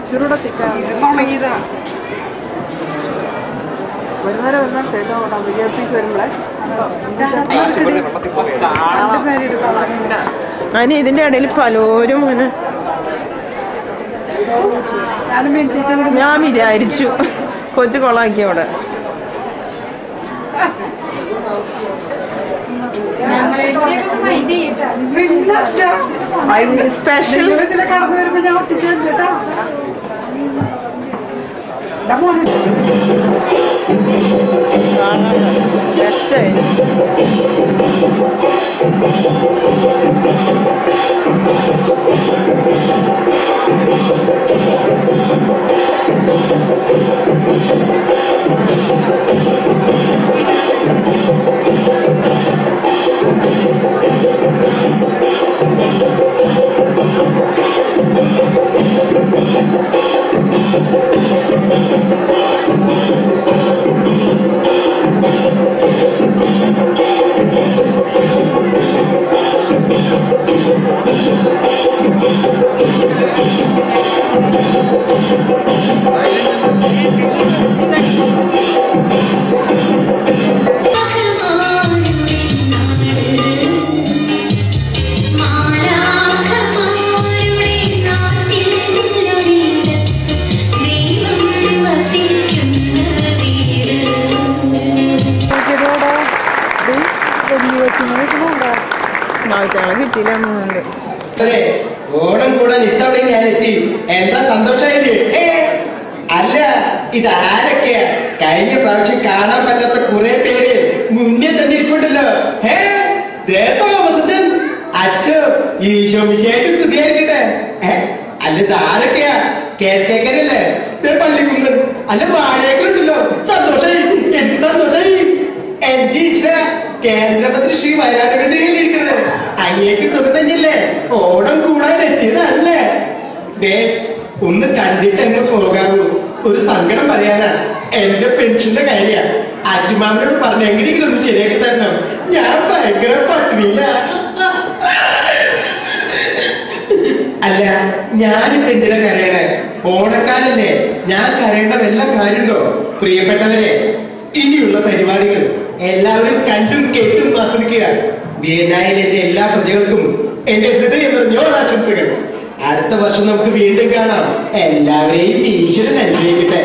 ചുരുടത്തിക്കാ വരുന്നവരെ വന്നാൽ കേട്ടോ വിജയപ്പീസ് വരുമ്പോഴേ അതിന് ഇതിന്റെ ഇടയിൽ പലരും അങ്ങനെ ഞാൻ വിചാരിച്ചു കൊച്ചു കൊളാക്കി അവിടെ സ്പെഷ്യൽ കടന്നു വരുമ്പോ ഞാൻ ഒട്ടിച്ചു കേട്ടോ ഓണം കൂടാൻ ഇത്തവണ ഞാൻ എത്തി. എന്താ സന്തോഷായില്ലേ? അല്ല, ഇതാരൊക്കെയാ? കഴിഞ്ഞ പ്രാവശ്യം കാണാൻ പറ്റാത്ത കുറെ പേര് മുന്നേ തന്നെ ഇരിപ്പുണ്ടല്ലോ. ദേവസച്ചൻ അച്ഛോ ഈശോ മിശിഹായ്ക്ക് സ്തുതിയായിരിക്കട്ടെ. അല്ല, ഇതാരൊക്കെയാ? കേട്ടേക്കരല്ലേ? പള്ളിക്കുന്നൻ അല്ല വാഴേക്കലുണ്ടല്ലോ. സന്തോഷായി, എന്ത് സന്തോഷായി. എന്റെ ഈശ്വര, കേന്ദ്രമന്ത്രി ശ്രീ വയനാട്ടുകഥയിലിരിക്കുന്നത് അങ്ങേക്ക് സുഖം തന്നെയല്ലേ? ഓണം കൂടാൻ എത്തിയതല്ലേ? ഒന്ന് കണ്ടിട്ട് അങ്ങ് പോകാവൂ. ഒരു സങ്കടം പറയാനാ. എന്റെ പെൻഷന്റെ കാര്യ അച്ഛമാമനോട് പറഞ്ഞ് എങ്ങനെയെങ്കിലും ഒന്ന് ശരിയാക്കി തരണം. ഞാൻ ഭയങ്കര പട്ടിണിയില്ല. അല്ല, ഞാനിപ്പോ എന്തിനാ കരയണേ? ഓണക്കാലല്ലേ, ഞാൻ കരയേണ്ട വല്ല കാര്യമുണ്ടോ? പ്രിയപ്പെട്ടവരെ, ഇനിയുള്ള പരിപാടികൾ എല്ലാവരും കണ്ടും കേട്ടും ആസ്വദിക്കുക. വിയന്നായിൽ എന്റെ എല്ലാ പ്രജകൾക്കും എന്റെ ഹൃദയം നിറഞ്ഞ ആശംസകൾ. അടുത്ത വർഷം നമുക്ക് വീണ്ടും കാണാം. എല്ലാവരെയും ഈശ്വരൻ അനുഗ്രഹിക്കട്ടെ.